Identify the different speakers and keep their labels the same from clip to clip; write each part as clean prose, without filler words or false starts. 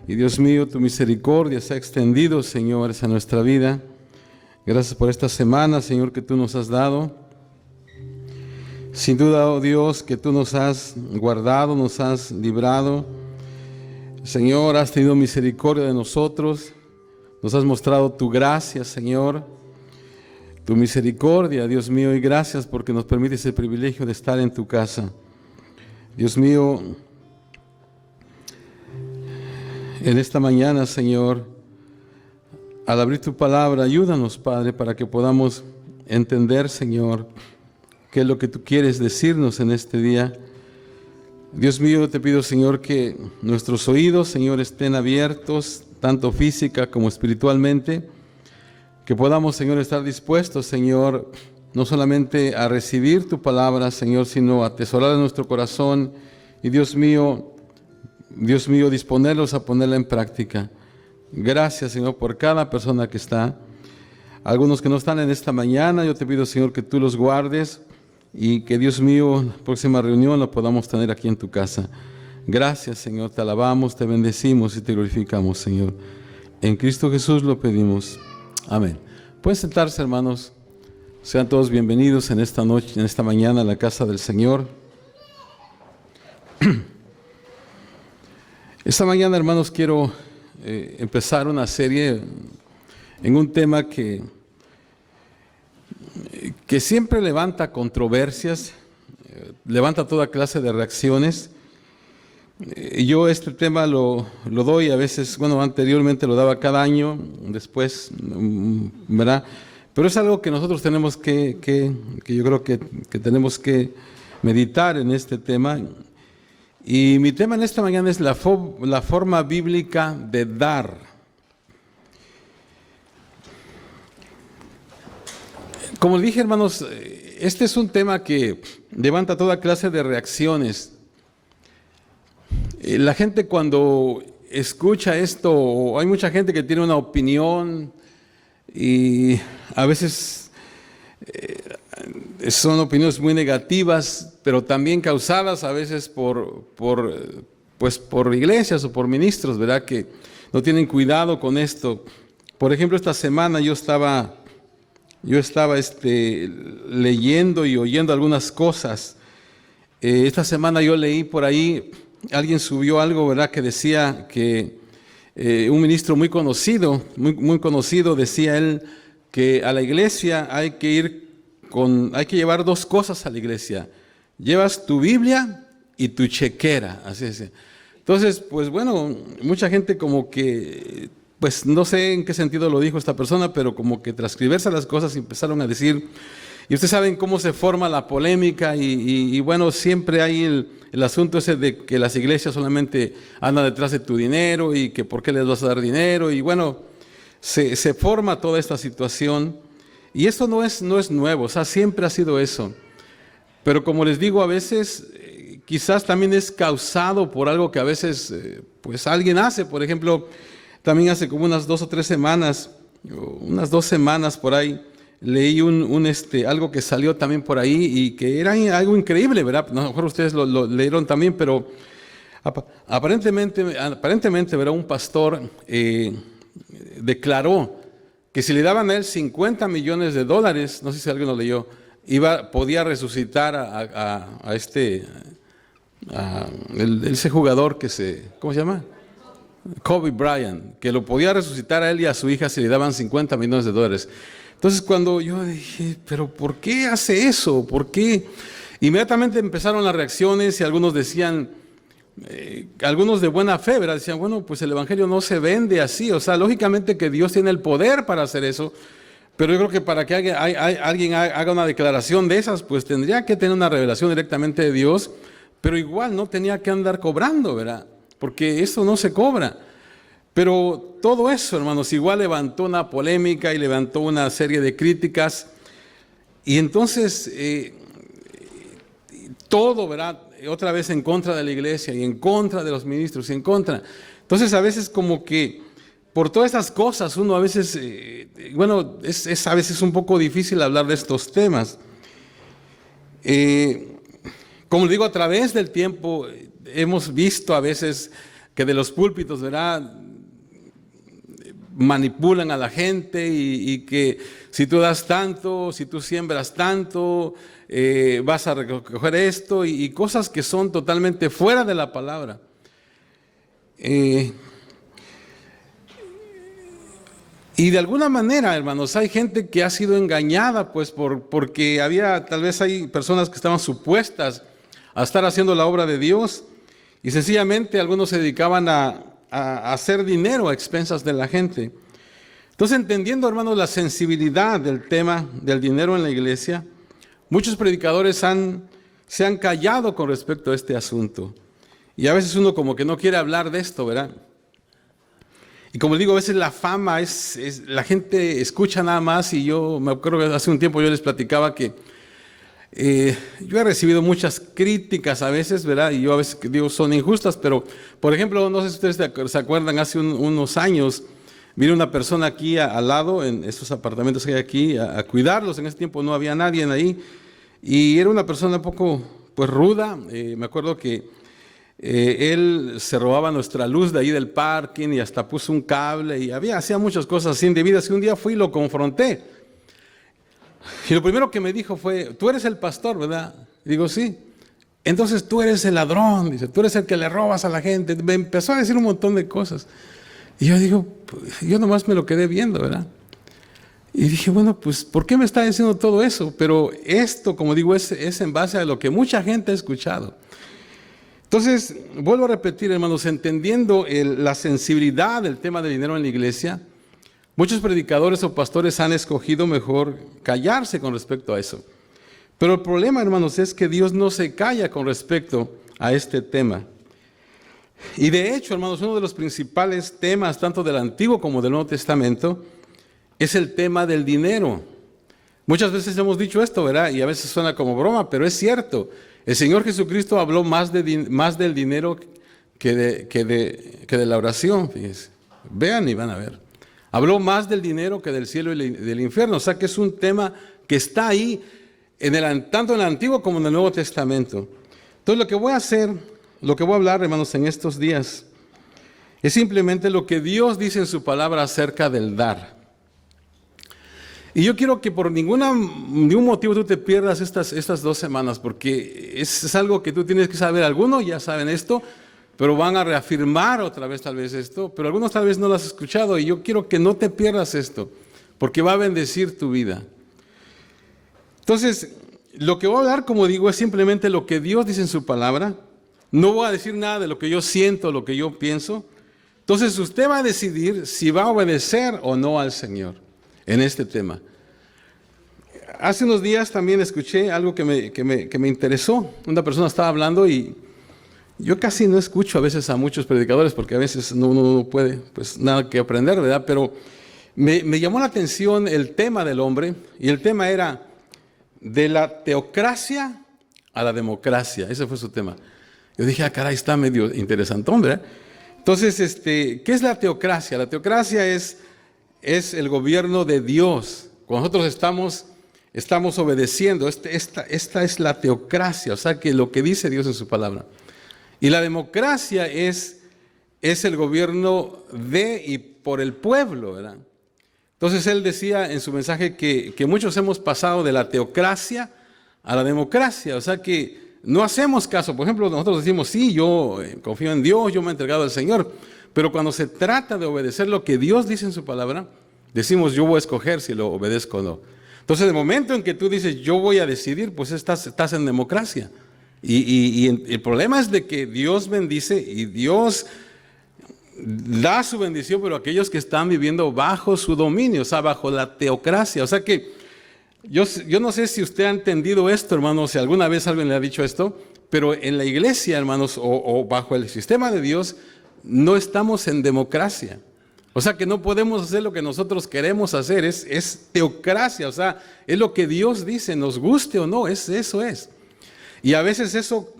Speaker 1: Y Dios mío, tu misericordia se ha extendido, Señor, a nuestra vida. Gracias por esta semana, Señor, que tú nos has dado. Sin duda, oh Dios, que tú nos has guardado, nos has librado. Señor, has tenido misericordia de nosotros. Nos has mostrado tu gracia, Señor, tu misericordia, Dios mío, y gracias porque nos permites el privilegio de estar en tu casa. Dios mío, en esta mañana, Señor, al abrir tu palabra, ayúdanos, Padre, para que podamos entender, Señor, qué es lo que tú quieres decirnos en este día. Dios mío, te pido, Señor, que nuestros oídos, Señor, estén abiertos, tanto física como espiritualmente, que podamos, Señor, estar dispuestos, Señor, no solamente a recibir tu palabra, Señor, sino a atesorar en nuestro corazón y, Dios mío, disponerlos a ponerla en práctica. Gracias, Señor, por cada persona que está. Algunos que no están en esta mañana, yo te pido, Señor, que tú los guardes y que, Dios mío, la próxima reunión la podamos tener aquí en tu casa. Gracias, Señor, te alabamos, te bendecimos y te glorificamos, Señor. En Cristo Jesús lo pedimos. Amén. Pueden sentarse, hermanos. Sean todos bienvenidos en esta noche, en esta mañana a la casa del Señor. Esta mañana, hermanos, quiero empezar una serie en un tema que siempre levanta controversias, levanta toda clase de reacciones. Yo este tema lo doy a veces, anteriormente lo daba cada año, después, ¿verdad? Pero es algo que nosotros tenemos que yo creo que tenemos que meditar en este tema. Y mi tema en esta mañana es la forma bíblica de dar. Como les dije, hermanos, este es un tema que levanta toda clase de reacciones. La gente cuando escucha esto, hay mucha gente que tiene una opinión y a veces son opiniones muy negativas, pero también causadas a veces por iglesias o por ministros, ¿verdad? Que no tienen cuidado con esto. Por ejemplo, esta semana yo estaba leyendo y oyendo algunas cosas. Esta semana yo leí por ahí, alguien subió algo, ¿verdad? Que decía que un ministro muy conocido decía él que a la iglesia hay que llevar dos cosas a la iglesia. Llevas tu Biblia y tu chequera, así es. Entonces, pues bueno, mucha gente como que, pues no sé en qué sentido lo dijo esta persona, pero como que transcribirse las cosas y empezaron a decir, y ustedes saben cómo se forma la polémica y bueno, siempre hay el asunto ese de que las iglesias solamente andan detrás de tu dinero y que por qué les vas a dar dinero y bueno, se forma toda esta situación y esto no es nuevo, o sea, siempre ha sido eso. Pero como les digo, a veces quizás también es causado por algo que a veces pues alguien hace. Por ejemplo, también hace como unas 2 o 3 semanas, unas 2 semanas por ahí, leí algo que salió también por ahí y que era algo increíble, ¿verdad? A lo mejor ustedes lo leyeron también, pero aparentemente, ¿verdad? Un pastor declaró que si le daban a él $50 millones, no sé si alguien lo leyó, podía resucitar a ese jugador ¿cómo se llama? Kobe Bryant, que lo podía resucitar a él y a su hija si le daban $50 millones. Entonces cuando yo dije, ¿pero por qué hace eso? ¿Por qué? Inmediatamente empezaron las reacciones y algunos decían, algunos de buena fe, ¿verdad? Decían, bueno, pues el evangelio no se vende así, o sea, lógicamente que Dios tiene el poder para hacer eso, pero yo creo que para que alguien haga una declaración de esas, pues tendría que tener una revelación directamente de Dios, pero igual no tenía que andar cobrando, ¿verdad? Porque eso no se cobra. Pero todo eso, hermanos, igual levantó una polémica y levantó una serie de críticas. Y entonces, todo, ¿verdad? Otra vez en contra de la iglesia y en contra de los ministros y en contra. Entonces, a veces como que por todas estas cosas, uno a veces, es a veces un poco difícil hablar de estos temas. Como digo, a través del tiempo hemos visto a veces que de los púlpitos, ¿verdad?, manipulan a la gente y que si tú das tanto, si tú siembras tanto, vas a recoger esto y cosas que son totalmente fuera de la palabra. Y de alguna manera, hermanos, hay gente que ha sido engañada, pues, porque tal vez hay personas que estaban supuestas a estar haciendo la obra de Dios y sencillamente algunos se dedicaban a hacer dinero a expensas de la gente. Entonces, entendiendo, hermanos, la sensibilidad del tema del dinero en la iglesia, muchos predicadores se han callado con respecto a este asunto. Y a veces uno como que no quiere hablar de esto, ¿verdad? Y como digo, a veces la fama la gente escucha nada más, y yo me acuerdo que hace un tiempo yo les platicaba que yo he recibido muchas críticas a veces, ¿verdad? Y yo a veces digo son injustas, pero por ejemplo, no sé si ustedes se acuerdan, hace unos años vino una persona aquí al lado, en esos apartamentos que hay aquí, a cuidarlos. En ese tiempo no había nadie ahí, y era una persona un poco pues ruda. Me acuerdo que él se robaba nuestra luz de ahí del parking y hasta puso un cable y hacía muchas cosas así indebidas. Y un día fui y lo confronté. Y lo primero que me dijo fue: tú eres el pastor, ¿verdad? Y digo, sí. Entonces tú eres el ladrón, dice, tú eres el que le robas a la gente. Me empezó a decir un montón de cosas. Y yo digo, pues, yo nomás me lo quedé viendo, ¿verdad? Y dije, bueno, pues, ¿por qué me está diciendo todo eso? Pero esto, como digo, es en base a lo que mucha gente ha escuchado. Entonces, vuelvo a repetir, hermanos, entendiendo la sensibilidad del tema del dinero en la iglesia, muchos predicadores o pastores han escogido mejor callarse con respecto a eso. Pero el problema, hermanos, es que Dios no se calla con respecto a este tema. Y de hecho, hermanos, uno de los principales temas, tanto del Antiguo como del Nuevo Testamento, es el tema del dinero. Muchas veces hemos dicho esto, ¿verdad? Y a veces suena como broma, pero es cierto. El Señor Jesucristo habló más del dinero que de la oración, fíjense. Vean y van a ver. Habló más del dinero que del cielo y del infierno. O sea que es un tema que está ahí, tanto en el Antiguo como en el Nuevo Testamento. Entonces lo que voy a hablar, hermanos, en estos días, es simplemente lo que Dios dice en su palabra acerca del dar. Y yo quiero que por ningún motivo tú te pierdas estas 2 semanas, porque es algo que tú tienes que saber. Algunos ya saben esto, pero van a reafirmar otra vez tal vez esto, pero algunos tal vez no lo has escuchado, y yo quiero que no te pierdas esto, porque va a bendecir tu vida. Entonces, lo que voy a hablar, como digo, es simplemente lo que Dios dice en su palabra. No voy a decir nada de lo que yo siento, lo que yo pienso. Entonces, usted va a decidir si va a obedecer o no al Señor en este tema. Hace unos días también escuché algo que me interesó. Una persona estaba hablando, y yo casi no escucho a veces a muchos predicadores porque a veces uno no puede, pues nada que aprender, ¿verdad? Pero me llamó la atención el tema del hombre, y el tema era de la teocracia a la democracia. Ese fue su tema. Yo dije, caray, está medio interesantón, ¿verdad? Entonces, ¿qué es la teocracia? La teocracia es el gobierno de Dios. Cuando nosotros estamos obedeciendo, esta es la teocracia, o sea que lo que dice Dios en su palabra. Y la democracia es el gobierno de y por el pueblo, ¿verdad? Entonces él decía en su mensaje que muchos hemos pasado de la teocracia a la democracia, o sea que no hacemos caso. Por ejemplo, nosotros decimos, sí, yo confío en Dios, yo me he entregado al Señor, pero cuando se trata de obedecer lo que Dios dice en su palabra, decimos, yo voy a escoger si lo obedezco o no. Entonces, el momento en que tú dices, yo voy a decidir, pues estás en democracia. Y el problema es de que Dios bendice y Dios da su bendición, pero aquellos que están viviendo bajo su dominio, o sea, bajo la teocracia. O sea que yo no sé si usted ha entendido esto, hermanos, si alguna vez alguien le ha dicho esto, pero en la iglesia, hermanos, o bajo el sistema de Dios, no estamos en democracia. O sea que no podemos hacer lo que nosotros queremos hacer, es teocracia, o sea, es lo que Dios dice, nos guste o no, eso es. Y a veces eso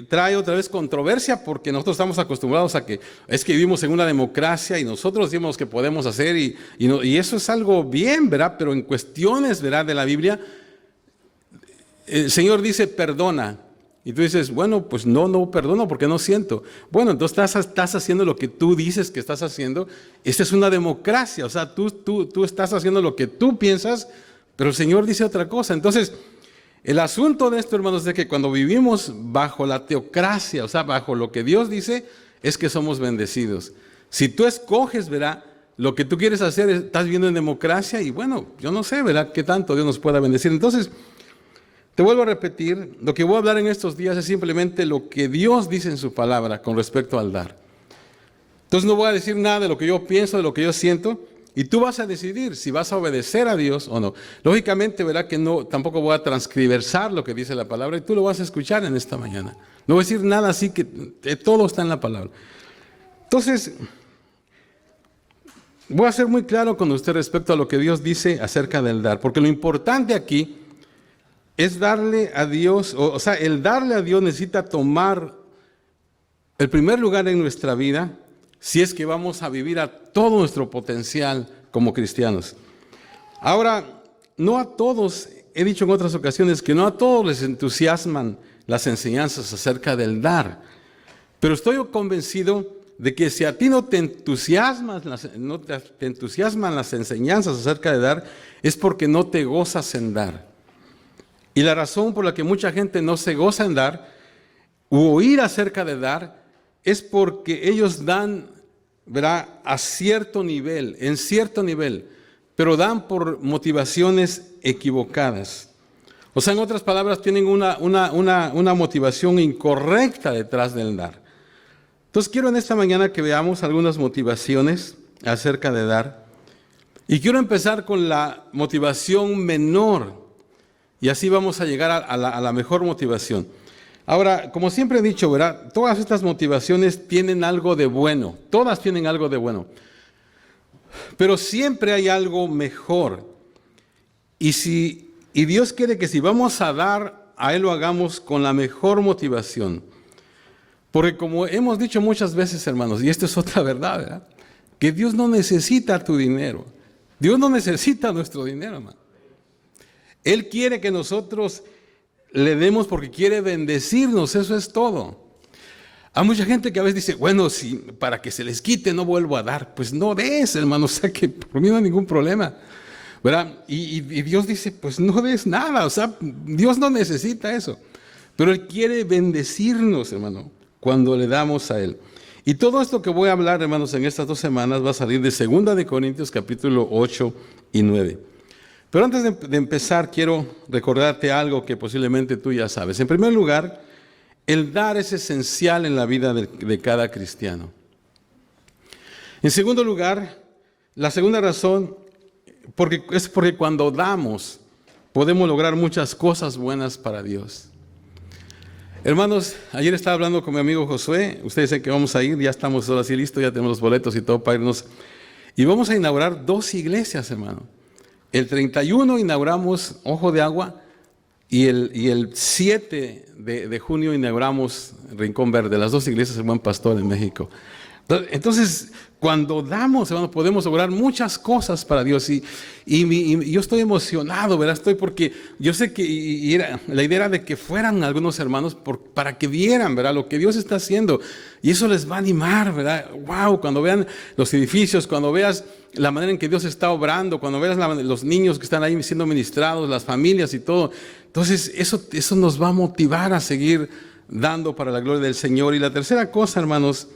Speaker 1: trae otra vez controversia, porque nosotros estamos acostumbrados a que es que vivimos en una democracia y nosotros decimos que podemos hacer y eso es algo bien, ¿verdad? Pero en cuestiones, ¿verdad?, de la Biblia, el Señor dice perdona, Y tú dices, bueno, pues no perdono porque no siento. Bueno, entonces estás haciendo lo que tú dices que estás haciendo. Esta es una democracia, o sea, tú estás haciendo lo que tú piensas, pero el Señor dice otra cosa. Entonces, el asunto de esto, hermanos, es de que cuando vivimos bajo la teocracia, o sea, bajo lo que Dios dice, es que somos bendecidos. Si tú escoges, verá, lo que tú quieres hacer, estás viviendo en democracia y bueno, yo no sé, verá, qué tanto Dios nos pueda bendecir. Entonces, te vuelvo a repetir, lo que voy a hablar en estos días es simplemente lo que Dios dice en su palabra con respecto al dar. Entonces no voy a decir nada de lo que yo pienso, de lo que yo siento, y tú vas a decidir si vas a obedecer a Dios o no. Lógicamente, verá que no, tampoco voy a transcriversar lo que dice la palabra y tú lo vas a escuchar en esta mañana. No voy a decir nada así que todo está en la palabra. Entonces, voy a ser muy claro con usted respecto a lo que Dios dice acerca del dar, porque lo importante aquí es darle a Dios, o sea, el darle a Dios necesita tomar el primer lugar en nuestra vida si es que vamos a vivir a todo nuestro potencial como cristianos. Ahora, no a todos, he dicho en otras ocasiones que no a todos les entusiasman las enseñanzas acerca del dar, pero estoy convencido de que si a ti no te entusiasman las enseñanzas acerca de dar, es porque no te gozas en dar. Y la razón por la que mucha gente no se goza en dar, u oír acerca de dar, es porque ellos dan, verá, a cierto nivel, en cierto nivel, pero dan por motivaciones equivocadas. O sea, en otras palabras, tienen una motivación incorrecta detrás del dar. Entonces, quiero en esta mañana que veamos algunas motivaciones acerca de dar. Y quiero empezar con la motivación menor. Y así vamos a llegar a la mejor motivación. Ahora, como siempre he dicho, ¿verdad? Todas estas motivaciones tienen algo de bueno. Todas tienen algo de bueno. Pero siempre hay algo mejor. Y Dios quiere que si vamos a dar, a Él lo hagamos con la mejor motivación. Porque como hemos dicho muchas veces, hermanos, y esto es otra verdad, ¿verdad? Que Dios no necesita tu dinero. Dios no necesita nuestro dinero, hermano. Él quiere que nosotros le demos porque quiere bendecirnos, eso es todo. Hay mucha gente que a veces dice, bueno, si para que se les quite no vuelvo a dar. Pues no des, hermano, o sea que por mí no hay ningún problema, ¿verdad? Y Dios dice, pues no des nada, o sea, Dios no necesita eso. Pero Él quiere bendecirnos, hermano, cuando le damos a Él. Y todo esto que voy a hablar, hermanos, en estas 2 semanas va a salir de 2 de Corintios capítulo 8 y 9. Pero antes de empezar, quiero recordarte algo que posiblemente tú ya sabes. En primer lugar, el dar es esencial en la vida de cada cristiano. En segundo lugar, la segunda razón es porque cuando damos, podemos lograr muchas cosas buenas para Dios. Hermanos, ayer estaba hablando con mi amigo Josué. Ustedes saben que vamos a ir, ya estamos ahora sí listos, ya tenemos los boletos y todo para irnos. Y vamos a inaugurar 2 iglesias, hermano. El 31 inauguramos Ojo de Agua y el 7 de junio inauguramos Rincón Verde, las 2 iglesias del Buen Pastor en México. Entonces, cuando damos, hermano, podemos lograr muchas cosas para Dios. Y yo estoy emocionado, ¿verdad? Porque yo sé que la idea era de que fueran algunos hermanos para que vieran, ¿verdad? Lo que Dios está haciendo. Y eso les va a animar, ¿verdad? Wow, cuando vean los edificios, cuando veas la manera en que Dios está obrando, cuando veas los niños que están ahí siendo ministrados, las familias y todo. Entonces, eso nos va a motivar a seguir dando para la gloria del Señor. Y la tercera cosa, hermanos,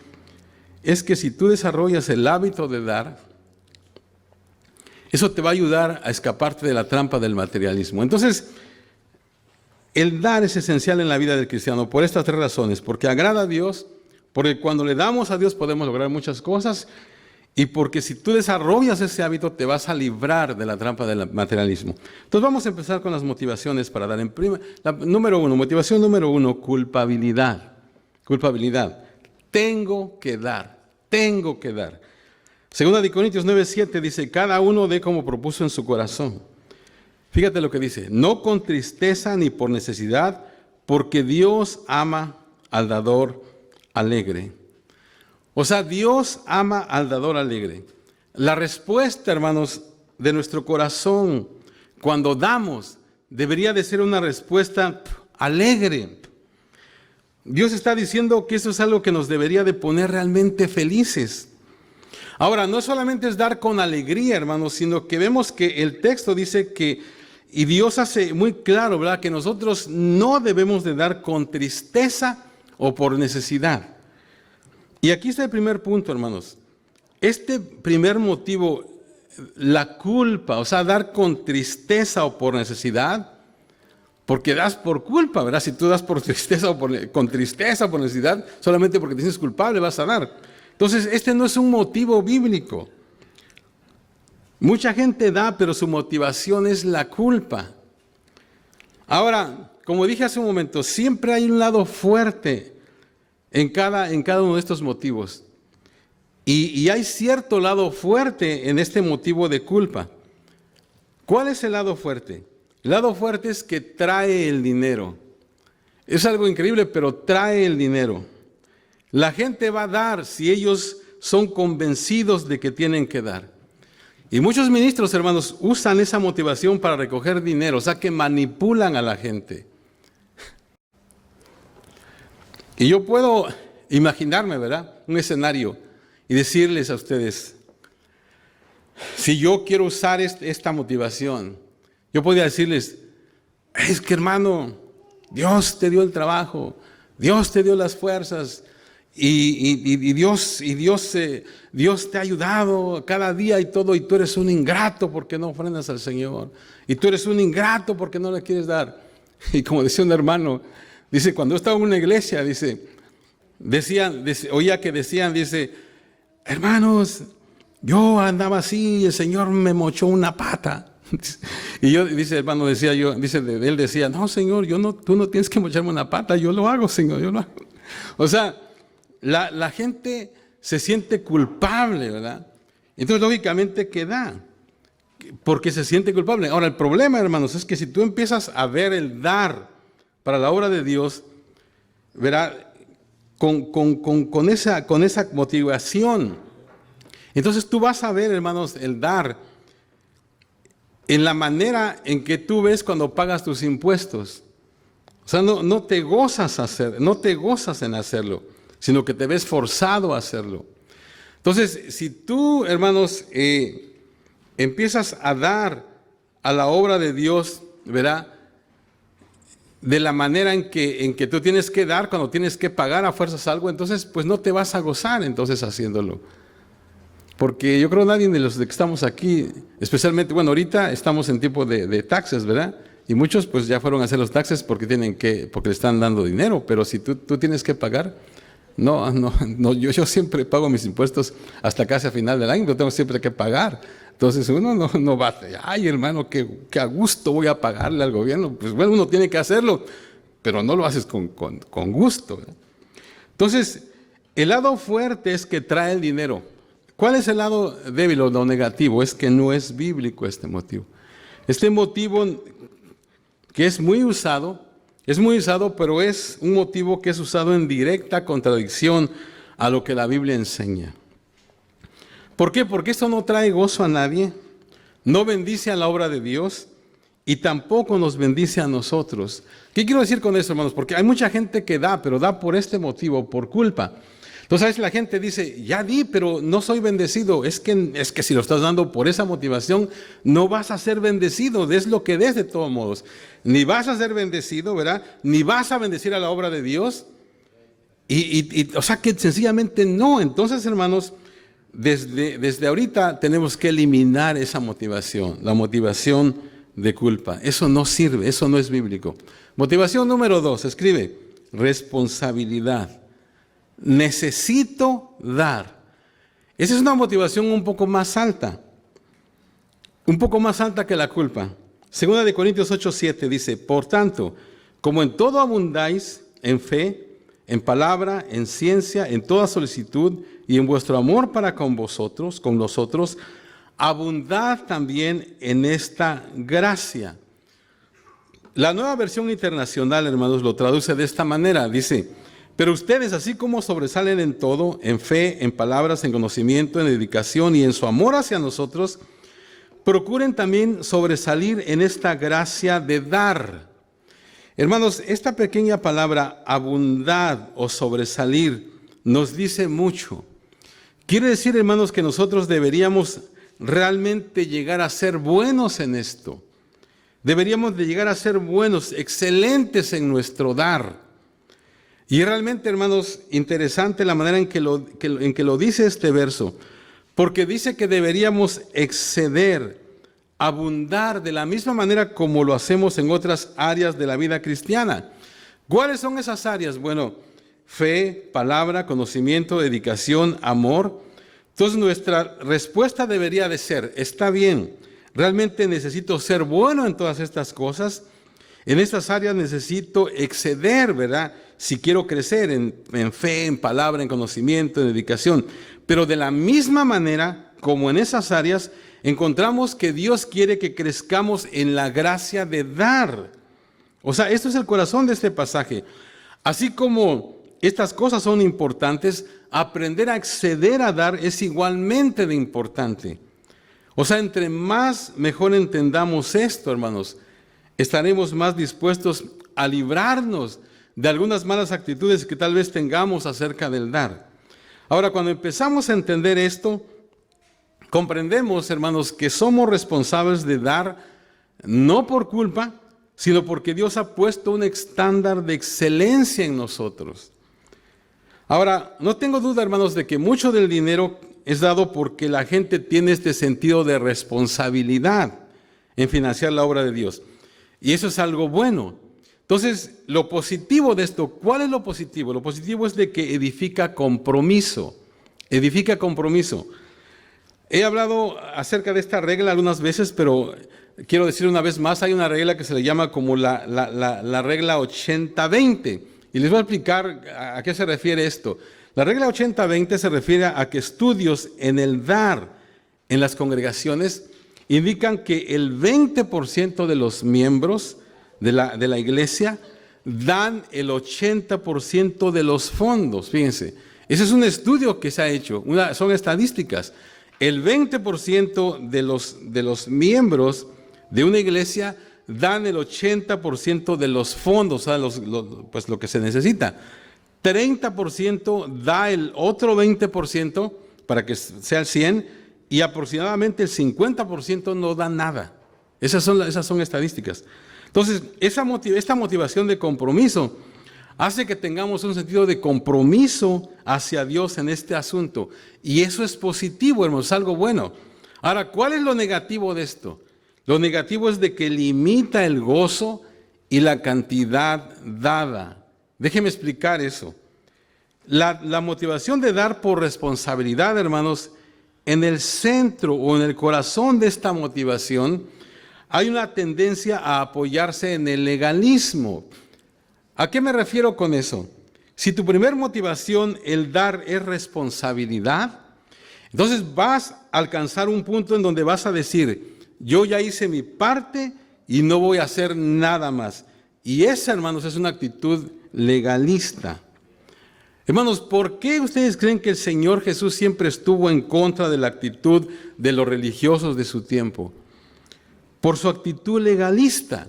Speaker 1: es que si tú desarrollas el hábito de dar, eso te va a ayudar a escaparte de la trampa del materialismo. Entonces, el dar es esencial en la vida del cristiano por estas 3 razones. Porque agrada a Dios, porque cuando le damos a Dios podemos lograr muchas cosas, y porque si tú desarrollas ese hábito te vas a librar de la trampa del materialismo. Entonces vamos a empezar con las motivaciones para dar. Motivación número 1, culpabilidad. Culpabilidad. Tengo que dar. 2 de Corintios 9:7 dice, cada uno dé como propuso en su corazón. Fíjate lo que dice, no con tristeza ni por necesidad, porque Dios ama al dador alegre. O sea, Dios ama al dador alegre. La respuesta, hermanos, de nuestro corazón cuando damos debería de ser una respuesta alegre. Dios está diciendo que eso es algo que nos debería de poner realmente felices. Ahora, no solamente es dar con alegría, hermanos, sino que vemos que el texto dice que, y Dios hace muy claro, ¿verdad?, que nosotros no debemos de dar con tristeza o por necesidad. Y aquí está el primer punto, hermanos. Este primer motivo, la culpa, o sea, dar con tristeza o por necesidad, porque das por culpa, ¿verdad? Si tú das por tristeza o con tristeza o por necesidad, solamente porque te sientes culpable vas a dar. Entonces, este no es un motivo bíblico. Mucha gente da, pero su motivación es la culpa. Ahora, como dije hace un momento, siempre hay un lado fuerte en cada uno de estos motivos. Y hay cierto lado fuerte en este motivo de culpa. ¿Cuál es el lado fuerte? El lado fuerte es que trae el dinero. Es algo increíble, pero trae el dinero. La gente va a dar si ellos son convencidos de que tienen que dar. Y muchos ministros, hermanos, usan esa motivación para recoger dinero, o sea que manipulan a la gente. Y yo puedo imaginarme, ¿verdad?, un escenario y decirles a ustedes, si yo quiero usar esta motivación, yo podría decirles, es que hermano, Dios te dio el trabajo, Dios te dio las fuerzas, y Dios te ha ayudado cada día y todo, y tú eres un ingrato porque no ofrendas al Señor, y tú eres un ingrato porque no le quieres dar. Y como decía un hermano, dice, cuando estaba en una iglesia, oía que decían, hermanos, yo andaba así y el Señor me mochó una pata. Y yo, dice hermano, él decía, no, Señor, tú no tienes que mocharme una pata, yo lo hago, Señor, yo lo hago. O sea, la gente se siente culpable, ¿verdad? Entonces, lógicamente, que da, porque se siente culpable. Ahora, el problema, hermanos, es que si tú empiezas a ver el dar para la obra de Dios, ¿verdad?, con esa motivación, entonces tú vas a ver, hermanos, el dar en la manera en que tú ves cuando pagas tus impuestos. O sea, no te gozas en hacerlo, sino que te ves forzado a hacerlo. Entonces, si tú, hermanos, empiezas a dar a la obra de Dios, ¿verdad?, de la manera en que tú tienes que dar, cuando tienes que pagar a fuerzas algo, entonces pues no te vas a gozar entonces haciéndolo. Porque yo creo que nadie de los que estamos aquí, especialmente, bueno, ahorita estamos en tiempo de taxes, ¿verdad? Y muchos pues ya fueron a hacer los taxes porque le están dando dinero, pero si tú tienes que pagar, yo siempre pago mis impuestos hasta casi a final del año, yo tengo siempre que pagar. Entonces uno no va a decir, ay hermano, que a gusto voy a pagarle al gobierno. Pues bueno, uno tiene que hacerlo, pero no lo haces con gusto, ¿verdad? Entonces, el lado fuerte es que trae el dinero. ¿Cuál es el lado débil o lo negativo? Es que no es bíblico este motivo. Este motivo que es muy usado, pero es un motivo que es usado en directa contradicción a lo que la Biblia enseña. ¿Por qué? Porque esto no trae gozo a nadie, no bendice a la obra de Dios y tampoco nos bendice a nosotros. ¿Qué quiero decir con eso, hermanos? Porque hay mucha gente que da, pero da por este motivo, por culpa. Entonces a veces la gente dice, ya di, pero no soy bendecido. Es que si lo estás dando por esa motivación, no vas a ser bendecido. Des lo que des de todos modos. Ni vas a ser bendecido, ¿verdad? Ni vas a bendecir a la obra de Dios. O sea que sencillamente no. Entonces, hermanos, desde ahorita tenemos que eliminar esa motivación, la motivación de culpa. Eso no sirve, eso no es bíblico. Motivación número 2, escribe, responsabilidad. Necesito dar. Esa es una motivación un poco más alta que la culpa. Segunda de Corintios 8:7 dice, por tanto, como en todo abundáis en fe, en palabra, en ciencia, en toda solicitud y en vuestro amor para con nosotros, abundad también en esta gracia. La Nueva Versión Internacional, hermanos, lo traduce de esta manera, dice, pero ustedes, así como sobresalen en todo, en fe, en palabras, en conocimiento, en dedicación y en su amor hacia nosotros, procuren también sobresalir en esta gracia de dar. Hermanos, esta pequeña palabra abundar o sobresalir nos dice mucho. Quiere decir, hermanos, que nosotros deberíamos realmente llegar a ser buenos en esto. Deberíamos de llegar a ser buenos, excelentes en nuestro dar. Y realmente, hermanos, interesante la manera en que lo dice este verso, porque dice que deberíamos exceder, abundar de la misma manera como lo hacemos en otras áreas de la vida cristiana. ¿Cuáles son esas áreas? Bueno, fe, palabra, conocimiento, dedicación, amor. Entonces nuestra respuesta debería de ser, está bien, realmente necesito ser bueno en todas estas cosas, en estas áreas necesito exceder, ¿verdad? Si quiero crecer en fe, en palabra, en conocimiento, en dedicación. Pero de la misma manera, como en esas áreas, encontramos que Dios quiere que crezcamos en la gracia de dar. O sea, esto es el corazón de este pasaje. Así como estas cosas son importantes, aprender a exceder a dar es igualmente de importante. O sea, entre más mejor entendamos esto, hermanos, estaremos más dispuestos a librarnos de algunas malas actitudes que tal vez tengamos acerca del dar. Ahora, cuando empezamos a entender esto, comprendemos, hermanos, que somos responsables de dar no por culpa, sino porque Dios ha puesto un estándar de excelencia en nosotros. Ahora, no tengo duda, hermanos, de que mucho del dinero es dado porque la gente tiene este sentido de responsabilidad en financiar la obra de Dios. Y eso es algo bueno. Entonces, lo positivo de esto, ¿cuál es lo positivo? Lo positivo es de que edifica compromiso. Edifica compromiso. He hablado acerca de esta regla algunas veces, pero quiero decir una vez más, hay una regla que se le llama como la regla 80-20. Y les voy a explicar a qué se refiere esto. La regla 80-20 se refiere a que estudios en el dar en las congregaciones indican que el 20% de los miembros de la iglesia dan el 80% de los fondos. Fíjense, ese es un estudio que se ha hecho, son estadísticas. El 20% de los miembros de una iglesia dan el 80% de los fondos, o sea, pues lo que se necesita. 30% da el otro 20% para que sea el 100% y aproximadamente el 50% no da nada. Esas son estadísticas. Entonces, esta motivación de compromiso hace que tengamos un sentido de compromiso hacia Dios en este asunto. Y eso es positivo, hermanos, es algo bueno. Ahora, ¿cuál es lo negativo de esto? Lo negativo es de que limita el gozo y la cantidad dada. Déjeme explicar eso. La motivación de dar por responsabilidad, hermanos, en el centro o en el corazón de esta motivación hay una tendencia a apoyarse en el legalismo. ¿A qué me refiero con eso? Si tu primer motivación, el dar, es responsabilidad, entonces vas a alcanzar un punto en donde vas a decir, yo ya hice mi parte y no voy a hacer nada más. Y esa, hermanos, es una actitud legalista. Hermanos, ¿por qué ustedes creen que el Señor Jesús siempre estuvo en contra de la actitud de los religiosos de su tiempo? Por su actitud legalista.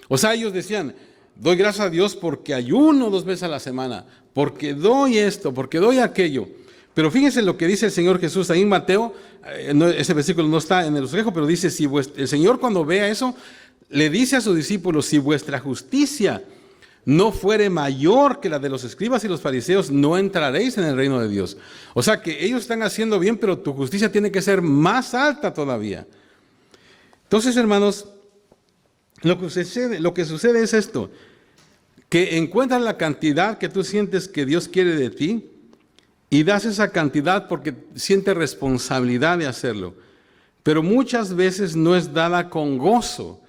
Speaker 1: O sea, ellos decían, doy gracias a Dios porque ayuno 2 veces a la semana, porque doy esto, porque doy aquello. Pero fíjense lo que dice el Señor Jesús ahí en Mateo, ese versículo no está en el espejo, pero dice, si el Señor cuando vea eso, le dice a sus discípulos, si vuestra justicia no fuere mayor que la de los escribas y los fariseos, no entraréis en el reino de Dios. O sea que ellos están haciendo bien, pero tu justicia tiene que ser más alta todavía. Entonces, hermanos, lo que sucede es esto, que encuentras la cantidad que tú sientes que Dios quiere de ti y das esa cantidad porque sientes responsabilidad de hacerlo. Pero muchas veces no es dada con gozo,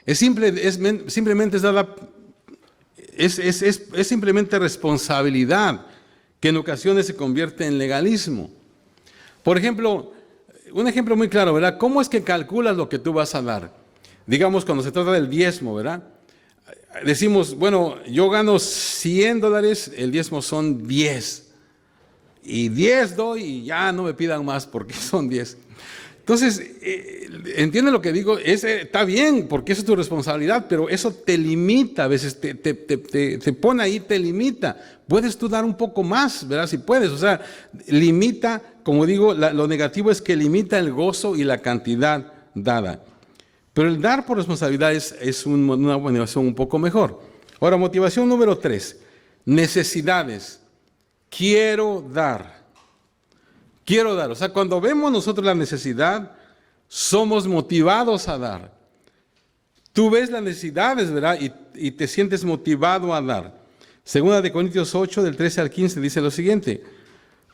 Speaker 1: simplemente es dada... Es simplemente responsabilidad que en ocasiones se convierte en legalismo. Por ejemplo, un ejemplo muy claro, ¿verdad? ¿Cómo es que calculas lo que tú vas a dar? Digamos, cuando se trata del diezmo, ¿verdad? Decimos, bueno, yo gano $100, el diezmo son 10. y 10 doy y ya no me pidan más porque son 10. Entonces, ¿entienden lo que digo? Está bien, porque eso es tu responsabilidad, pero eso te limita, a veces te pone ahí, te limita. Puedes tú dar un poco más, ¿verdad? Si puedes, o sea, limita, como digo, lo negativo es que limita el gozo y la cantidad dada. Pero el dar por responsabilidad es una motivación un poco mejor. Ahora, motivación número 3, necesidades. Quiero dar. Quiero dar, o sea, cuando vemos nosotros la necesidad, somos motivados a dar. Tú ves las necesidades, ¿verdad? Y te sientes motivado a dar. Segunda de Corintios 8, del 13 al 15, dice lo siguiente: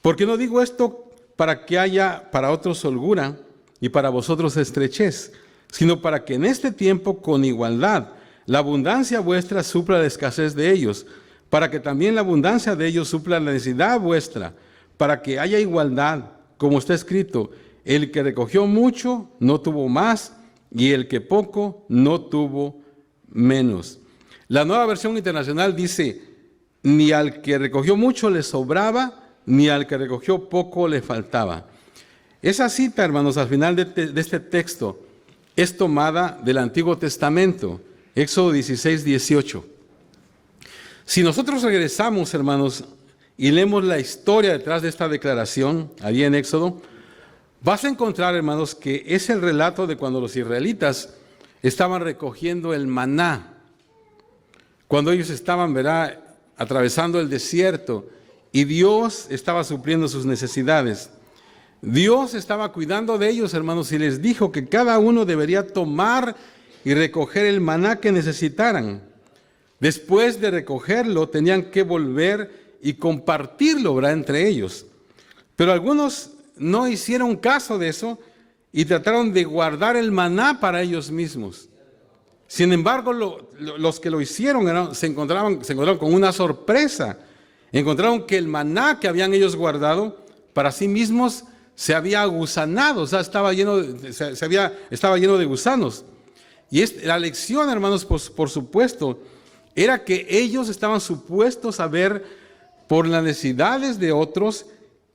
Speaker 1: porque no digo esto para que haya para otros holgura y para vosotros estrechez, sino para que en este tiempo con igualdad la abundancia vuestra supla la escasez de ellos, para que también la abundancia de ellos supla la necesidad vuestra, para que haya igualdad, como está escrito: el que recogió mucho no tuvo más, y el que poco no tuvo menos. La Nueva Versión Internacional dice: ni al que recogió mucho le sobraba, ni al que recogió poco le faltaba. Esa cita, hermanos, al final de este texto, es tomada del Antiguo Testamento, Éxodo 16, 18. Si nosotros regresamos, hermanos, y leemos la historia detrás de esta declaración, allí en Éxodo, vas a encontrar, hermanos, que es el relato de cuando los israelitas estaban recogiendo el maná, cuando ellos estaban, ¿verdad?, atravesando el desierto, y Dios estaba supliendo sus necesidades. Dios estaba cuidando de ellos, hermanos, y les dijo que cada uno debería tomar y recoger el maná que necesitaran. Después de recogerlo, tenían que volver y compartirlo, ¿verdad?, entre ellos. Pero algunos no hicieron caso de eso y trataron de guardar el maná para ellos mismos. Sin embargo, los que lo hicieron se encontraron con una sorpresa. Encontraron que el maná que habían ellos guardado para sí mismos se había agusanado, o sea, estaba lleno de gusanos. Y la lección, hermanos, por supuesto, era que ellos estaban supuestos a ver por las necesidades de otros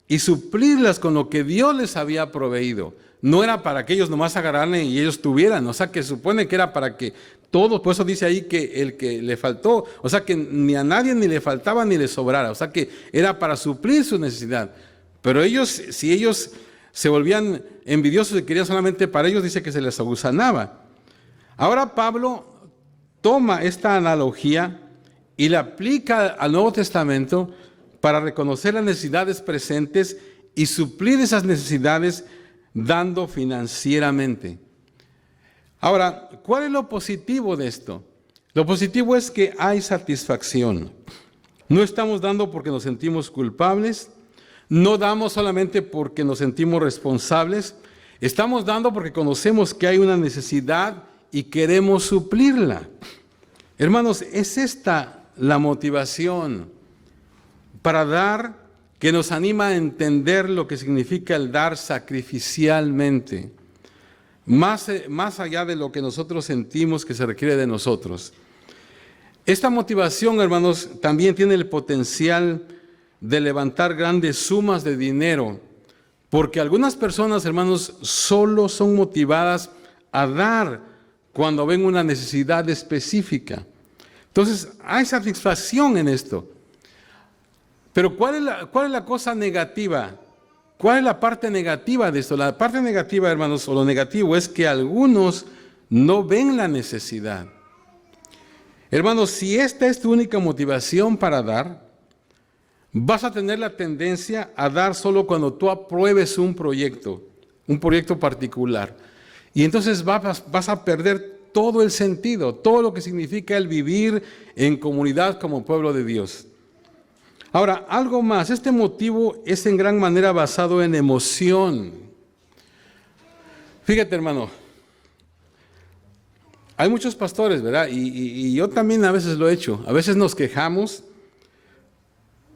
Speaker 1: y suplirlas con lo que Dios les había proveído. No era para que ellos nomás agarraran y ellos tuvieran, o sea, que supone que era para que todos, por eso dice ahí que el que le faltó, o sea, que ni a nadie ni le faltaba ni le sobrara, o sea, que era para suplir su necesidad. Pero ellos, si ellos se volvían envidiosos y querían solamente para ellos, dice que se les agusanaba. Ahora Pablo toma esta analogía y la aplica al Nuevo Testamento para reconocer las necesidades presentes y suplir esas necesidades dando financieramente. Ahora, ¿cuál es lo positivo de esto? Lo positivo es que hay satisfacción. No estamos dando porque nos sentimos culpables, no damos solamente porque nos sentimos responsables, estamos dando porque conocemos que hay una necesidad y queremos suplirla. Hermanos, es esta la motivación para dar, que nos anima a entender lo que significa el dar sacrificialmente, más allá de lo que nosotros sentimos que se requiere de nosotros. Esta motivación, hermanos, también tiene el potencial de levantar grandes sumas de dinero, porque algunas personas, hermanos, solo son motivadas a dar cuando ven una necesidad específica. Entonces, hay satisfacción en esto. Pero ¿cuál es la cosa negativa? ¿Cuál es la parte negativa de esto? La parte negativa, hermanos, o lo negativo es que algunos no ven la necesidad. Hermanos, si esta es tu única motivación para dar, vas a tener la tendencia a dar solo cuando tú apruebes un proyecto particular. Y entonces vas a perder todo el sentido, todo lo que significa el vivir en comunidad como pueblo de Dios. Ahora, algo más, este motivo es en gran manera basado en emoción. Fíjate, hermano, hay muchos pastores, ¿verdad? Y yo también a veces lo he hecho. A veces nos quejamos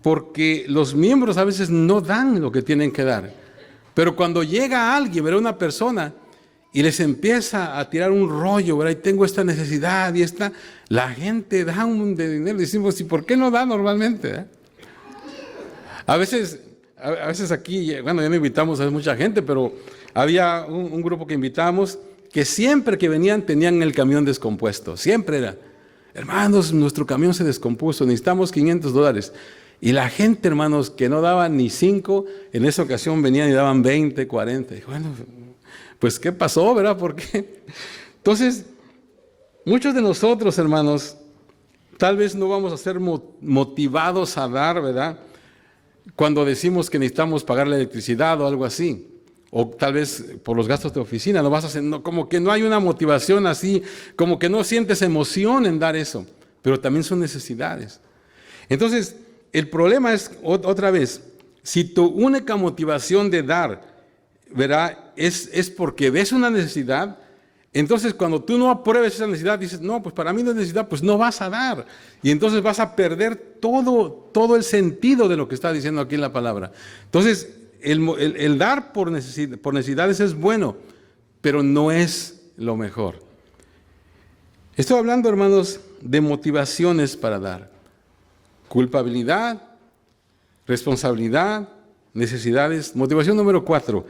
Speaker 1: porque los miembros a veces no dan lo que tienen que dar. Pero cuando llega alguien, ¿verdad?, una persona, y les empieza a tirar un rollo, ¿verdad?, y tengo esta necesidad y esta, la gente da de dinero. Decimos, ¿y por qué no da normalmente? A veces a veces aquí, bueno, ya no invitamos a mucha gente, pero había un grupo que invitábamos que siempre que venían tenían el camión descompuesto. Siempre era, hermanos, nuestro camión se descompuso, necesitamos $500. Y la gente, hermanos, que no daban ni 5, en esa ocasión venían y daban 20, 40. Y bueno, pues ¿qué pasó, verdad? ¿Por qué? Entonces, muchos de nosotros, hermanos, tal vez no vamos a ser motivados a dar, ¿verdad? Cuando decimos que necesitamos pagar la electricidad o algo así. O tal vez por los gastos de oficina, no vas a hacer, no, como que no hay una motivación así, como que no sientes emoción en dar eso. Pero también son necesidades. Entonces, el problema es, otra vez, si tu única motivación de dar, ¿verdad? Es porque ves una necesidad, entonces cuando tú no apruebes esa necesidad, dices, no, pues para mí no es necesidad, pues no vas a dar. Y entonces vas a perder todo el sentido de lo que está diciendo aquí en la palabra. Entonces, el dar por necesidades es bueno, pero no es lo mejor. Estoy hablando, hermanos, de motivaciones para dar. Culpabilidad, responsabilidad, necesidades. Motivación número 4,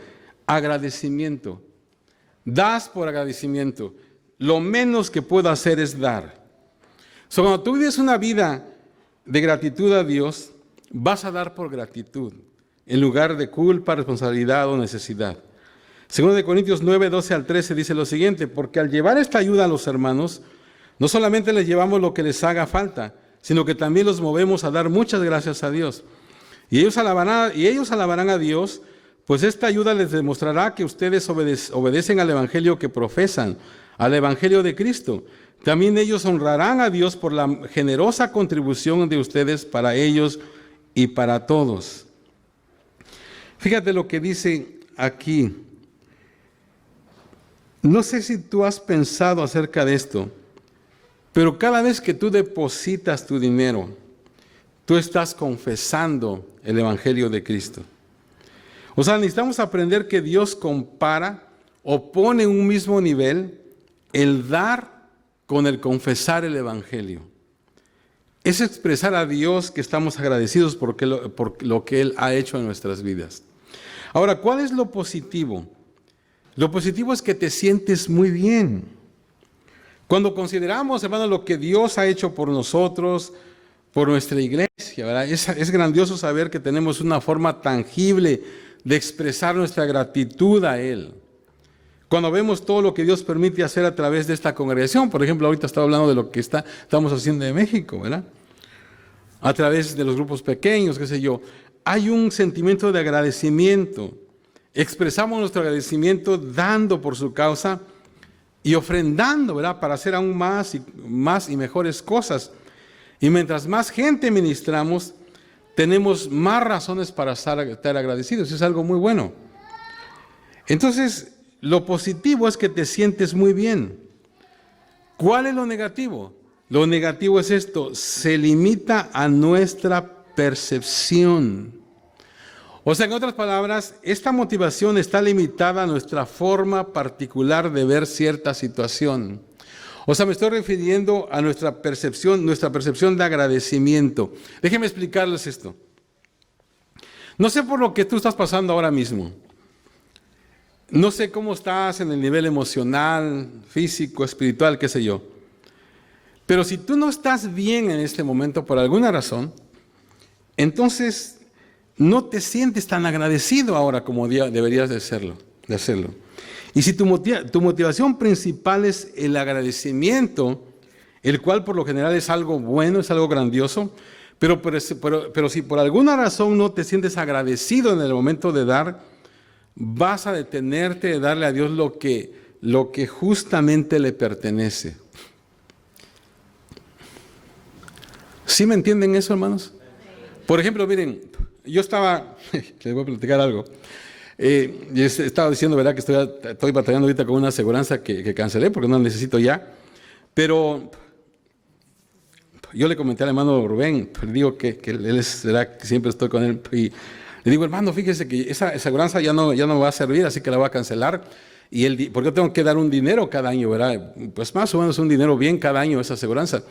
Speaker 1: agradecimiento. Das por agradecimiento. Lo menos que puedo hacer es dar. Cuando tú vives una vida de gratitud a Dios, vas a dar por gratitud, en lugar de culpa, responsabilidad o necesidad. 2 Corintios 9, 12 al 13 dice lo siguiente: porque al llevar esta ayuda a los hermanos, no solamente les llevamos lo que les haga falta, sino que también los movemos a dar muchas gracias a Dios. Y ellos alabarán a Dios, pues esta ayuda les demostrará que ustedes obedecen al evangelio que profesan, al evangelio de Cristo. También ellos honrarán a Dios por la generosa contribución de ustedes para ellos y para todos. Fíjate lo que dice aquí. No sé si tú has pensado acerca de esto, pero cada vez que tú depositas tu dinero, tú estás confesando el evangelio de Cristo. O sea, necesitamos aprender que Dios compara o pone en un mismo nivel el dar con el confesar el evangelio. Es expresar a Dios que estamos agradecidos por lo que Él ha hecho en nuestras vidas. Ahora, ¿cuál es lo positivo? Lo positivo es que te sientes muy bien. Cuando consideramos, hermanos, lo que Dios ha hecho por nosotros, por nuestra iglesia, ¿verdad? Es grandioso saber que tenemos una forma tangible de expresar nuestra gratitud a Él. Cuando vemos todo lo que Dios permite hacer a través de esta congregación, por ejemplo, ahorita estaba hablando de lo que estamos haciendo en México, ¿verdad? A través de los grupos pequeños, qué sé yo, hay un sentimiento de agradecimiento. Expresamos nuestro agradecimiento dando por su causa y ofrendando, ¿verdad? Para hacer aún más y mejores cosas. Y mientras más gente ministramos, tenemos más razones para estar agradecidos. Es algo muy bueno. Entonces, lo positivo es que te sientes muy bien. ¿Cuál es lo negativo? Lo negativo es esto: se limita a nuestra percepción. O sea, en otras palabras, esta motivación está limitada a nuestra forma particular de ver cierta situación. O sea, me estoy refiriendo a nuestra percepción de agradecimiento. Déjenme explicarles esto. No sé por lo que tú estás pasando ahora mismo. No sé cómo estás en el nivel emocional, físico, espiritual, qué sé yo. Pero si tú no estás bien en este momento por alguna razón, entonces no te sientes tan agradecido ahora como deberías de hacerlo. Y si tu motivación principal es el agradecimiento, el cual por lo general es algo bueno, es algo grandioso, pero si por alguna razón no te sientes agradecido en el momento de dar, vas a detenerte de darle a Dios lo que justamente le pertenece. ¿Sí me entienden eso, hermanos? Por ejemplo, miren, yo les voy a platicar algo. Estaba diciendo, ¿verdad?, que estoy batallando ahorita con una aseguranza que cancelé porque no la necesito ya. Pero yo le comenté al hermano Rubén, le digo que él será que siempre estoy con él. Y le digo, hermano, fíjese que esa aseguranza ya no va a servir, así que la voy a cancelar. Porque yo tengo que dar un dinero cada año, ¿verdad? Pues más o menos un dinero bien cada año esa aseguranza.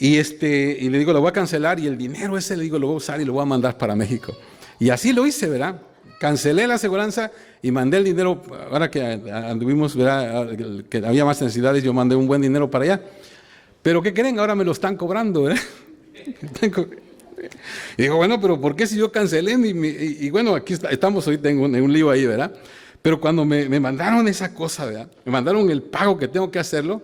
Speaker 1: Y le digo, lo voy a cancelar y el dinero ese, le digo, lo voy a usar y lo voy a mandar para México. Y así lo hice, ¿verdad? Cancelé la aseguranza y mandé el dinero. Ahora que anduvimos, ¿verdad?, que había más necesidades, yo mandé un buen dinero para allá. Pero ¿qué creen? Ahora me lo están cobrando, ¿verdad? Y digo, bueno, pero ¿por qué si yo cancelé? Y bueno, aquí estamos hoy, tengo un lío ahí, ¿verdad? Pero cuando me mandaron esa cosa, ¿verdad?, me mandaron el pago que tengo que hacerlo,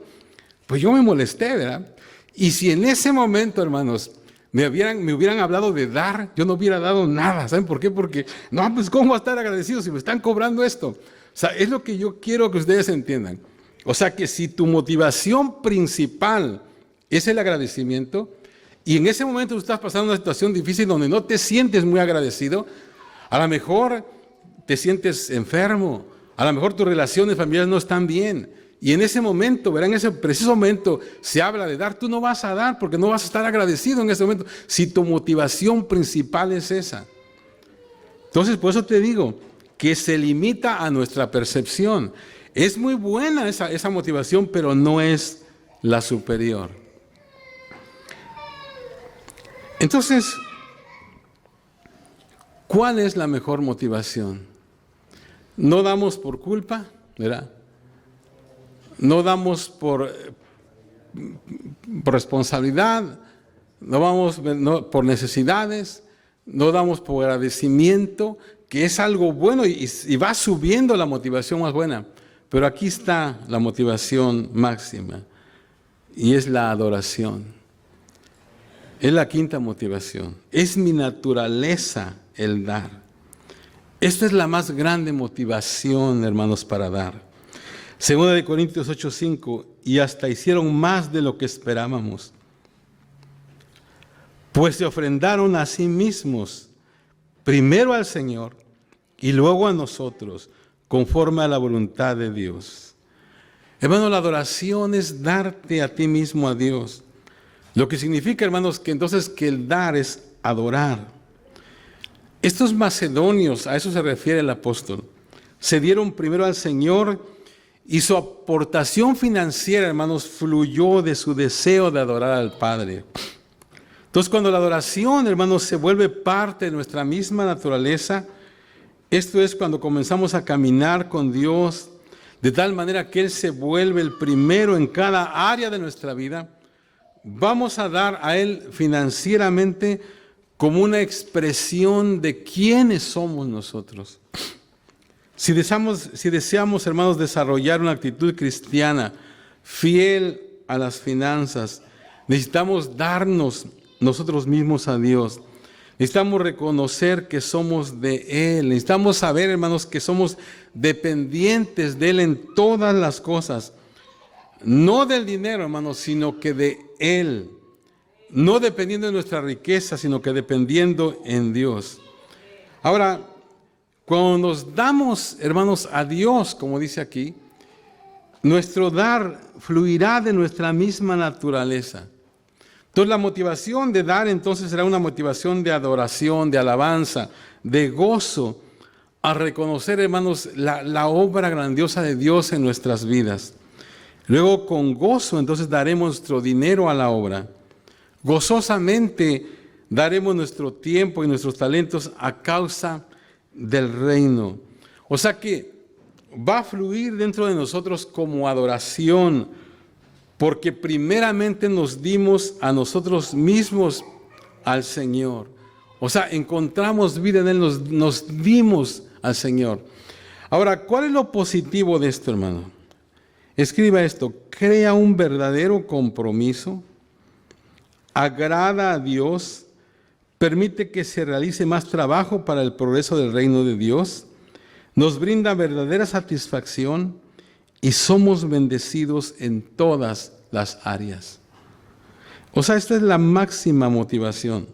Speaker 1: pues yo me molesté, ¿verdad? Y si en ese momento, hermanos, me hubieran hablado de dar, yo no hubiera dado nada. ¿Saben por qué? Porque, no, pues ¿cómo va a estar agradecido si me están cobrando esto? O sea, es lo que yo quiero que ustedes entiendan. O sea, que si tu motivación principal es el agradecimiento, y en ese momento tú estás pasando una situación difícil donde no te sientes muy agradecido, a lo mejor te sientes enfermo, a lo mejor tus relaciones familiares no están bien, y en ese momento, verán, en ese preciso momento se habla de dar, tú no vas a dar porque no vas a estar agradecido en ese momento, si tu motivación principal es esa. Entonces, por eso te digo que se limita a nuestra percepción. Es muy buena esa motivación, pero no es la superior. Entonces, ¿cuál es la mejor motivación? No damos por culpa, ¿verdad? No damos por responsabilidad, no vamos por necesidades, no damos por agradecimiento, que es algo bueno y va subiendo la motivación más buena. Pero aquí está la motivación máxima y es la adoración. Es la quinta motivación. Es mi naturaleza el dar. Esta es la más grande motivación, hermanos, para dar. Segunda de Corintios 8:5, y hasta hicieron más de lo que esperábamos, pues se ofrendaron a sí mismos, primero al Señor y luego a nosotros, conforme a la voluntad de Dios. Hermano, la adoración es darte a ti mismo a Dios. Lo que significa, hermanos, que entonces que el dar es adorar. Estos macedonios, a eso se refiere el apóstol, se dieron primero al Señor y su aportación financiera, hermanos, fluyó de su deseo de adorar al Padre. Entonces, cuando la adoración, hermanos, se vuelve parte de nuestra misma naturaleza, esto es cuando comenzamos a caminar con Dios de tal manera que Él se vuelve el primero en cada área de nuestra vida, vamos a dar a Él financieramente como una expresión de quiénes somos nosotros. Si deseamos, hermanos, desarrollar una actitud cristiana fiel a las finanzas, necesitamos darnos nosotros mismos a Dios. Necesitamos reconocer que somos de Él. Necesitamos saber, hermanos, que somos dependientes de Él en todas las cosas. No del dinero, hermanos, sino que de Él. No dependiendo de nuestra riqueza, sino que dependiendo en Dios. Ahora, cuando nos damos, hermanos, a Dios, como dice aquí, nuestro dar fluirá de nuestra misma naturaleza. Entonces la motivación de dar entonces será una motivación de adoración, de alabanza, de gozo, a reconocer, hermanos, la obra grandiosa de Dios en nuestras vidas. Luego con gozo entonces daremos nuestro dinero a la obra. Gozosamente daremos nuestro tiempo y nuestros talentos a causa del reino. O sea que va a fluir dentro de nosotros como adoración, porque primeramente nos dimos a nosotros mismos al Señor. O sea, encontramos vida en Él, nos dimos al Señor. Ahora, ¿cuál es lo positivo de esto, hermano? Escriba esto: crea un verdadero compromiso, agrada a Dios, permite que se realice más trabajo para el progreso del reino de Dios, nos brinda verdadera satisfacción y somos bendecidos en todas las áreas. O sea, esta es la máxima motivación.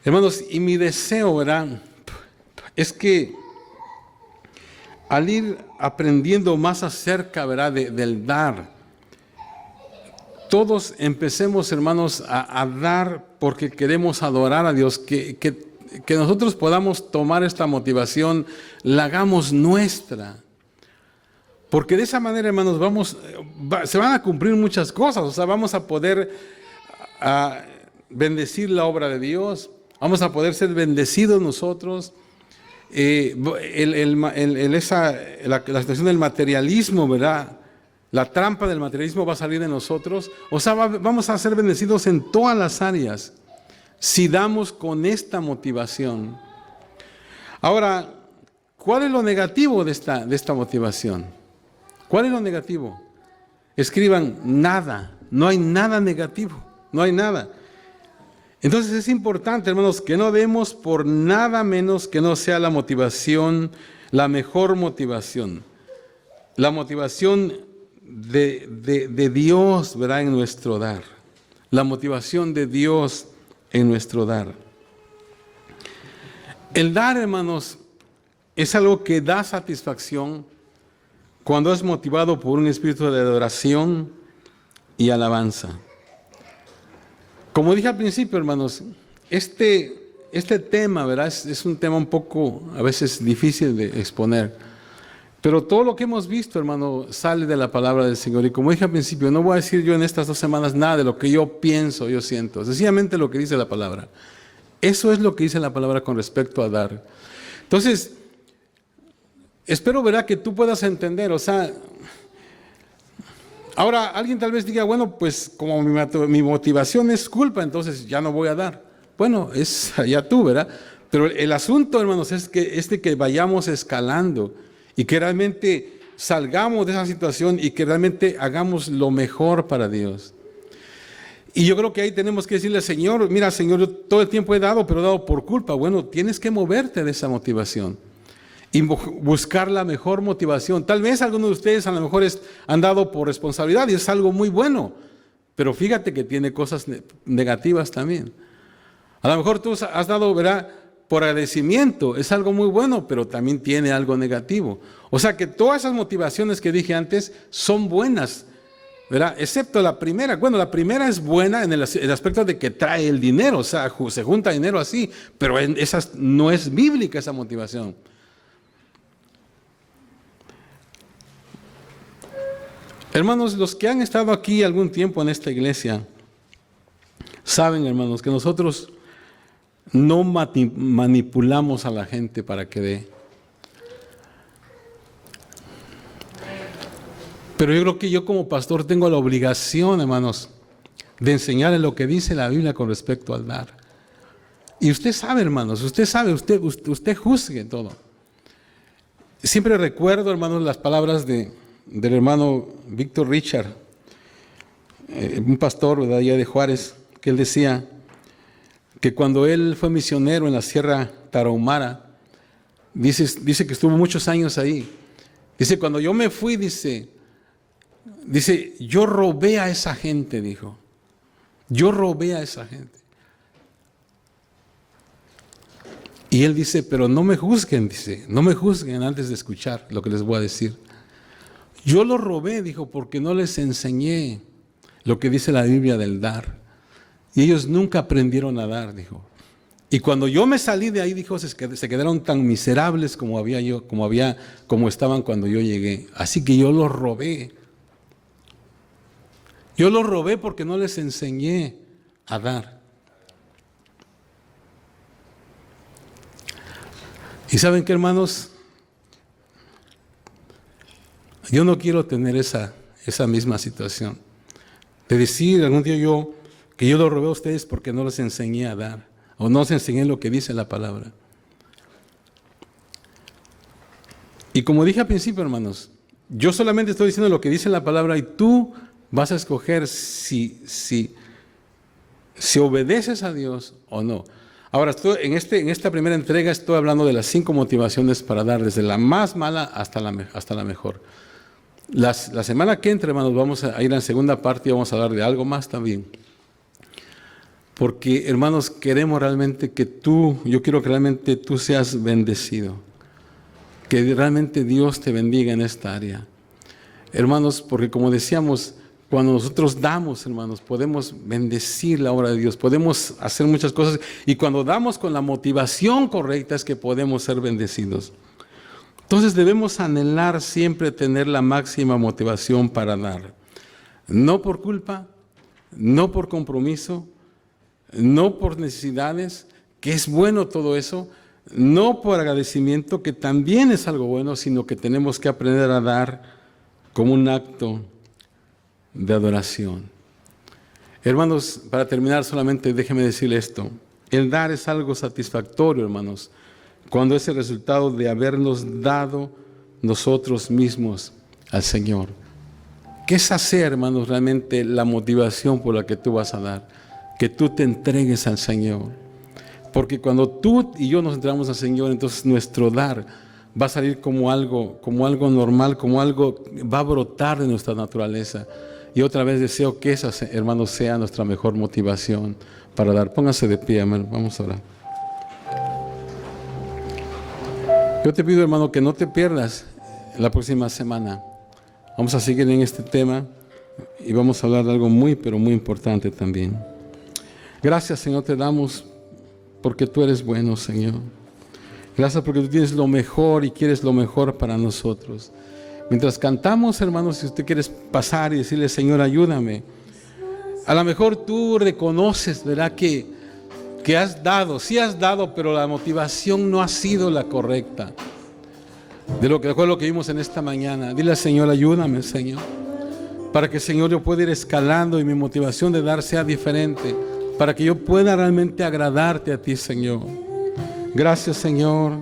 Speaker 1: Hermanos, y mi deseo, ¿verdad?, es que al ir aprendiendo más acerca, ¿verdad?, del dar, todos empecemos, hermanos, a dar porque queremos adorar a Dios, que nosotros podamos tomar esta motivación, la hagamos nuestra. Porque de esa manera, hermanos, se van a cumplir muchas cosas. O sea, vamos a poder bendecir la obra de Dios, vamos a poder ser bendecidos nosotros. La situación del materialismo, ¿verdad? La trampa del materialismo va a salir de nosotros. O sea, vamos a ser bendecidos en todas las áreas si damos con esta motivación. Ahora, ¿cuál es lo negativo de esta motivación? ¿Cuál es lo negativo? Escriban nada. No hay nada negativo. No hay nada. Entonces es importante, hermanos, que no demos por nada menos que no sea la motivación, la mejor motivación. La motivación de Dios, ¿verdad?, en nuestro dar. La motivación de Dios en nuestro dar. El dar, hermanos, es algo que da satisfacción cuando es motivado por un espíritu de adoración y alabanza. Como dije al principio, hermanos, este tema, ¿verdad?, es un tema un poco a veces difícil de exponer. Pero todo lo que hemos visto, hermano, sale de la palabra del Señor. Y como dije al principio, no voy a decir yo en estas 2 semanas nada de lo que yo pienso, yo siento. Sencillamente lo que dice la palabra. Eso es lo que dice la palabra con respecto a dar. Entonces, espero, ¿verdad?, que tú puedas entender. O sea, ahora alguien tal vez diga, bueno, pues como mi motivación es culpa, entonces ya no voy a dar. Bueno, es allá tú, ¿verdad? Pero el asunto, hermanos, es que vayamos escalando y que realmente salgamos de esa situación y que realmente hagamos lo mejor para Dios. Y yo creo que ahí tenemos que decirle, Señor, mira, Señor, yo todo el tiempo he dado, pero he dado por culpa. Bueno, tienes que moverte de esa motivación y buscar la mejor motivación. Tal vez algunos de ustedes a lo mejor han dado por responsabilidad y es algo muy bueno, pero fíjate que tiene cosas negativas también. A lo mejor tú has dado, ¿verdad?, por agradecimiento, es algo muy bueno, pero también tiene algo negativo. O sea que todas esas motivaciones que dije antes son buenas, ¿verdad? Excepto la primera. Bueno, la primera es buena en el aspecto de que trae el dinero, o sea, se junta dinero así, pero esa no es bíblica esa motivación. Hermanos, los que han estado aquí algún tiempo en esta iglesia, saben, hermanos, que nosotros no manipulamos a la gente para que dé. Pero yo creo que yo como pastor tengo la obligación, hermanos, de enseñarles lo que dice la Biblia con respecto al dar. Y usted sabe, hermanos, usted juzgue todo. Siempre recuerdo, hermanos, las palabras del hermano Víctor Richard, un pastor, ¿verdad?, allá de Juárez, que él decía que cuando él fue misionero en la Sierra Tarahumara, dice que estuvo muchos años ahí. Dice, cuando yo me fui, dice, yo robé a esa gente, dijo. Yo robé a esa gente. Y él dice, pero no me juzguen, dice, no me juzguen antes de escuchar lo que les voy a decir. Yo lo robé, dijo, porque no les enseñé lo que dice la Biblia del dar. Y ellos nunca aprendieron a dar, dijo. Y cuando yo me salí de ahí, dijo, se quedaron tan miserables como estaban cuando yo llegué. Así que yo los robé. Yo los robé porque no les enseñé a dar. ¿Y saben qué, hermanos? Yo no quiero tener esa misma situación. De decir algún día que yo los robé a ustedes porque no les enseñé a dar. O no les enseñé lo que dice la palabra. Y como dije al principio, hermanos, yo solamente estoy diciendo lo que dice la palabra y tú vas a escoger si obedeces a Dios o no. Ahora, en esta primera entrega estoy hablando de las 5 motivaciones para dar, desde la más mala hasta la mejor. La semana que entra, hermanos, vamos a ir a la segunda parte y vamos a hablar de algo más también. Porque, hermanos, queremos realmente yo quiero que realmente tú seas bendecido. Que realmente Dios te bendiga en esta área. Hermanos, porque como decíamos, cuando nosotros damos, hermanos, podemos bendecir la obra de Dios, podemos hacer muchas cosas. Y cuando damos con la motivación correcta es que podemos ser bendecidos. Entonces debemos anhelar siempre tener la máxima motivación para dar. No por culpa, no por compromiso, no por necesidades, que es bueno todo eso, no por agradecimiento, que también es algo bueno, sino que tenemos que aprender a dar como un acto de adoración. Hermanos, para terminar solamente déjeme decirle esto. El dar es algo satisfactorio, hermanos, cuando es el resultado de habernos dado nosotros mismos al Señor. ¿Qué es hacer, hermanos, realmente la motivación por la que tú vas a dar? Que tú te entregues al Señor. Porque cuando tú y yo nos entregamos al Señor, entonces nuestro dar va a salir como algo normal, como algo va a brotar de nuestra naturaleza. Y otra vez deseo que esa, hermanos, sea nuestra mejor motivación para dar. Póngase de pie, hermano. Vamos a orar. Yo te pido, hermano, que no te pierdas la próxima semana. Vamos a seguir en este tema y vamos a hablar de algo muy, pero muy importante también. Gracias, Señor, te damos porque tú eres bueno, Señor. Gracias porque tú tienes lo mejor y quieres lo mejor para nosotros. Mientras cantamos, hermanos, si usted quiere pasar y decirle, Señor, ayúdame. A lo mejor tú reconoces, ¿verdad?, que has dado, sí has dado, pero la motivación no ha sido la correcta. De lo que fue lo que vimos en esta mañana. Dile al Señor, ayúdame, Señor, para que, Señor, yo pueda ir escalando y mi motivación de dar sea diferente, para que yo pueda realmente agradarte a ti, Señor. Gracias, Señor.